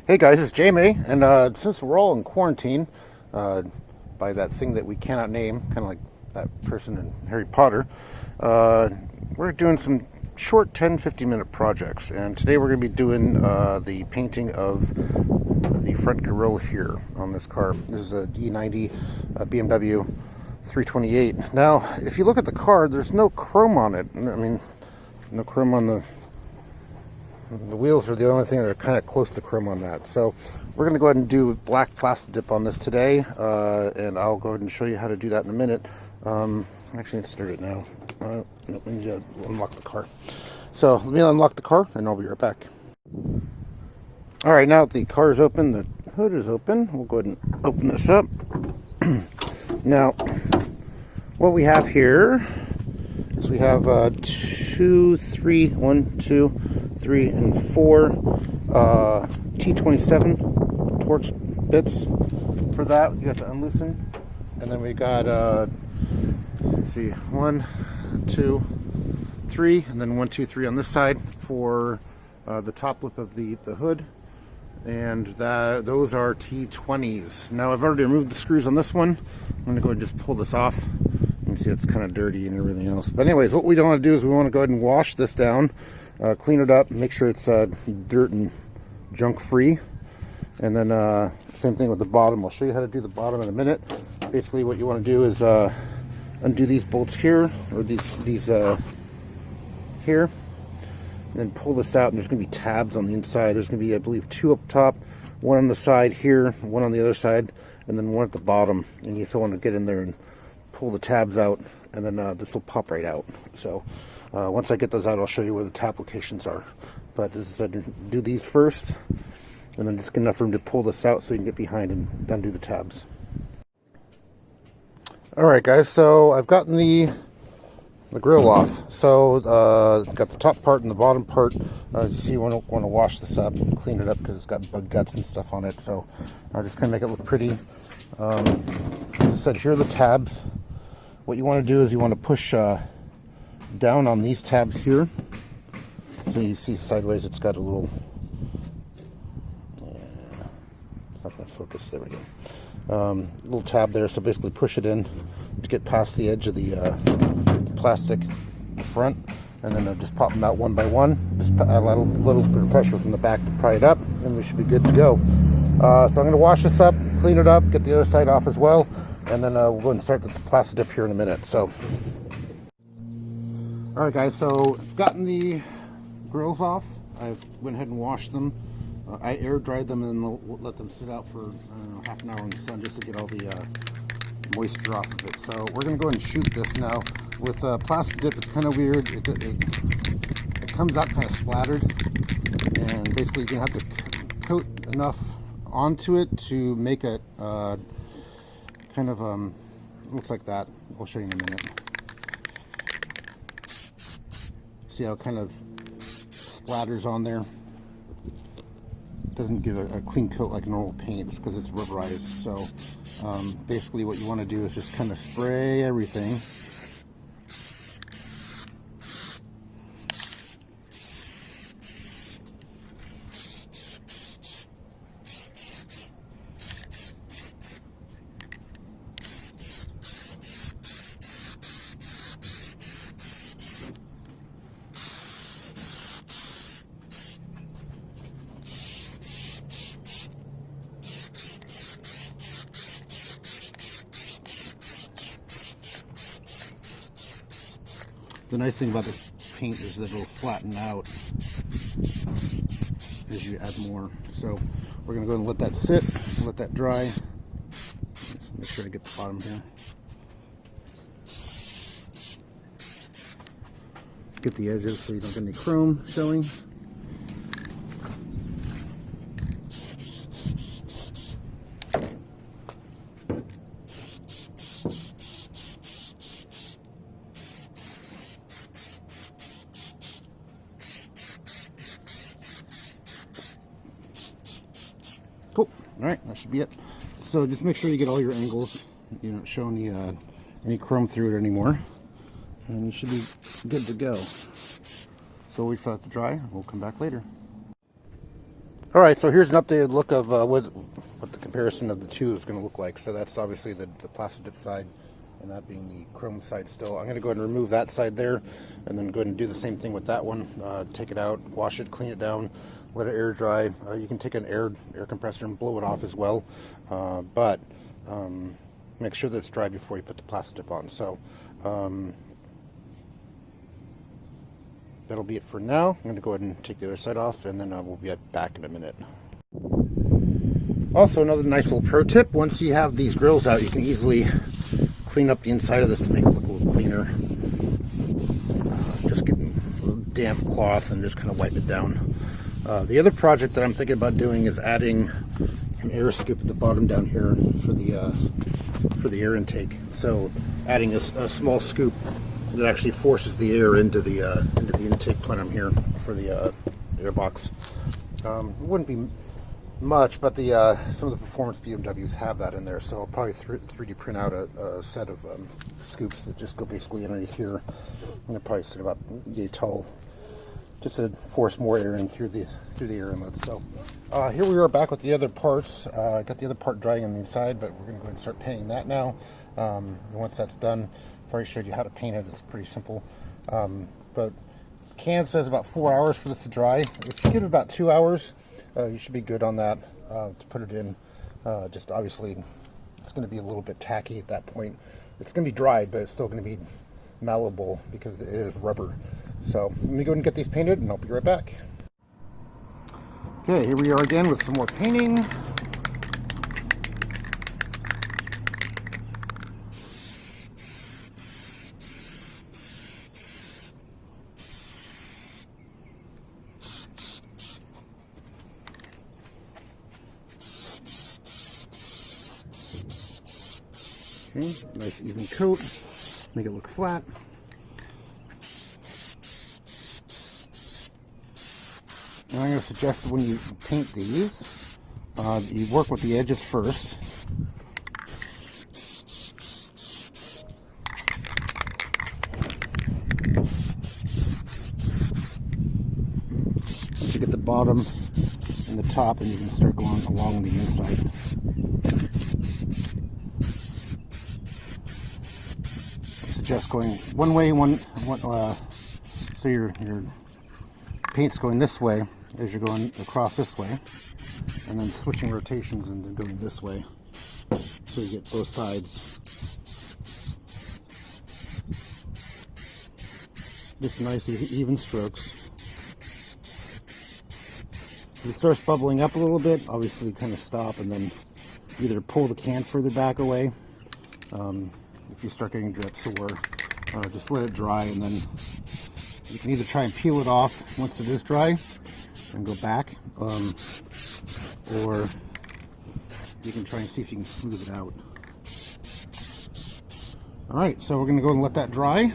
Hey guys, it's Jamie, and since we're all in quarantine by that thing that we cannot name, kind of like that person in Harry Potter, we're doing some short 10-15 minute projects, and today we're going to be doing the painting of the front grille here on this car. This is a E90 BMW 328. Now, if you look at the car, there's no chrome on it. I mean, no chrome on the wheels are the only thing that are kind of close to chrome on that. So we're going to go ahead and do Black Plasti-Dip on this today, and I'll go ahead and show you how to do that in a minute. Actually, let's start it now. Let me unlock the car. So let me unlock the car, and I'll be right back. All right, now that the car is open, the hood is open. We'll go ahead and open this up. Now, what we have here is we have 1, 2, 3, and 4 T27 torx bits for that. You have to unloosen, and then we got let's see, 1, 2, 3, and then 1, 2, 3 on this side for the top lip of the hood, and those are T20s. Now I've already removed the screws on this one. I'm going to go ahead and just pull this off. You can see it's kind of dirty and everything else. But anyways, what we don't want to do is we want to go ahead and wash this down, clean it up, make sure it's dirt and junk free. And then same thing with the bottom. I'll show you how to do the bottom in a minute. Basically what you want to do is undo these bolts here, or these here, and then pull this out, and there's going to be tabs on the inside. There's going to be, I believe, 2 up top, 1 on the side here, 1 on the other side, and then 1 at the bottom. And you still want to get in there and pull the tabs out, and then this will pop right out. So once I get those out, I'll show you where the tab locations are. But as I said, do these first, and then just get enough room to pull this out so you can get behind and undo the tabs. Alright guys, so I've gotten the grill off. So got the top part and the bottom part. As you see, you want to wash this up and clean it up because it's got bug guts and stuff on it. So I'm just going to make it look pretty. As I said, here are the tabs. What you want to do is you want to push down on these tabs here. So you see sideways it's got a little... it's not going to focus. There we go. Little tab there. So basically push it in to get past the edge of the plastic front, and then just pop them out one by one. Just add a little bit of pressure from the back to pry it up, and we should be good to go. So I'm going to wash this up, clean it up, get the other side off as well, and then we'll go and start the PlastiDip here in a minute. So, all right, guys. So I've gotten the grills off. I've went ahead and washed them. I air dried them and let them sit out for half an hour in the sun just to get all the moisture off of it. So we're going to go ahead and shoot this now. With PlastiDip, it's kind of weird. It comes out kind of splattered, and basically you're going to have to coat enough onto it to make it kind of looks like that. I'll show you in a minute. See how it kind of splatters on there? Doesn't give a clean coat like normal paint because it's rubberized. So basically what you want to do is just kind of spray everything. The nice thing about this paint is that it'll flatten out as you add more. So we're going to go and let that sit, let that dry. Let's make sure I get the bottom here. Get the edges so you don't get any chrome showing. Cool. All right, that should be it. So just make sure you get all your angles. You don't show any chrome through it anymore, and you should be good to go. So wait for that to dry. We'll come back later. Alright, so here's an updated look of what the comparison of the two is going to look like. So that's obviously the PlastiDip side, and that being the chrome side still. I'm going to go ahead and remove that side there, and then go ahead and do the same thing with that one. Take it out, wash it, clean it down, let it air dry. You can take an air compressor and blow it off as well, but make sure that it's dry before you put the PlastiDip on. So that'll be it for now. I'm going to go ahead and take the other side off, and then we'll be back in a minute. Also, another nice little pro tip: once you have these grills out, you can easily clean up the inside of this to make it look a little cleaner. Just get a little damp cloth and just kind of wipe it down. The other project that I'm thinking about doing is adding an air scoop at the bottom down here for the air intake. So adding a small scoop that actually forces the air into the intake plenum here for the air box. It wouldn't be much, but some of the performance BMWs have that in there, so I'll probably 3D print out a set of scoops that just go basically underneath here, and they'll probably sit about yay tall, just to force more air in through the air inlet. So here we are back with the other parts. I got the other part drying on the inside, but we're going to go ahead and start painting that now. Once that's done, I've already showed you how to paint it. It's pretty simple. But can says about 4 hours for this to dry. If you give it about 2 hours, you should be good on that to put it in. Just obviously, it's going to be a little bit tacky at that point. It's going to be dried, but it's still going to be malleable because it is rubber. So let me go ahead and get these painted, and I'll be right back. Okay, here we are again with some more painting. Okay, nice even coat, make it look flat. And I'm going to suggest that when you paint these, you work with the edges first. Once you get the bottom and the top, and you can start going along the inside. Just going one way, so your paint's going this way as you're going across this way, and then switching rotations and then going this way, so you get both sides. Just nice even strokes. If it starts bubbling up a little bit, obviously kind of stop and then either pull the can further back away. If you start getting drips, or just let it dry, and then you can either try and peel it off once it is dry and go back, or you can try and see if you can smooth it out. Alright, so we're going to go and let that dry,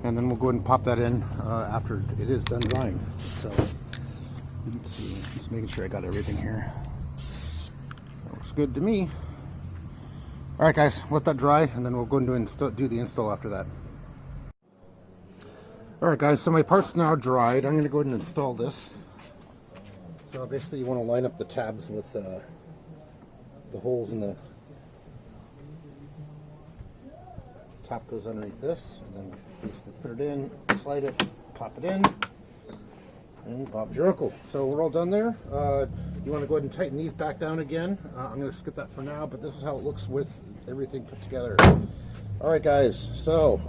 and then we'll go ahead and pop that in after it is done drying. So let's see, just making sure I got everything here. That looks good to me. Alright guys, let that dry, and then we'll go and do the install after that. Alright guys, so my part's now dried. I'm going to go ahead and install this. So basically you want to line up the tabs with the holes in the top goes underneath this, and then basically put it in, slide it, pop it in, and Bob's your uncle. So we're all done there. You want to go ahead and tighten these back down again. I'm going to skip that for now, but this is how it looks with everything put together. Alright guys, so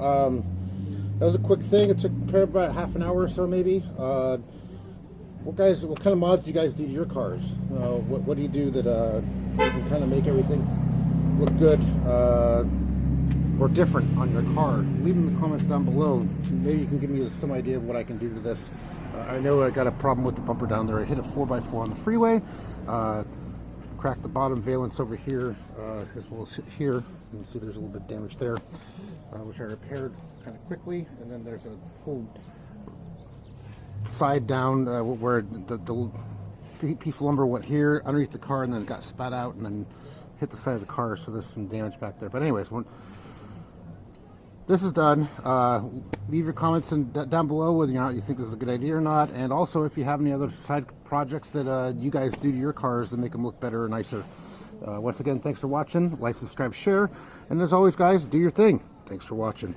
that was a quick thing. It took about half an hour or so maybe. What kind of mods do you guys do to your cars? What do you do that you can kind of make everything look good or different on your car? Leave them in the comments down below. Maybe you can give me some idea of what I can do to this. I know I got a problem with the bumper down there. I hit a 4x4 on the freeway, cracked the bottom valence over here, as well as here. You can see there's a little bit of damage there, which I repaired kind of quickly. And then there's a whole side down where the piece of lumber went here underneath the car, and then it got spat out and then hit the side of the car, so there's some damage back there. But anyways, this is done. Leave your comments down below whether or not you think this is a good idea or not, and also if you have any other side projects that you guys do to your cars to make them look better or nicer. Once again, thanks for watching. Like, subscribe, share, and as always, guys, do your thing. Thanks for watching.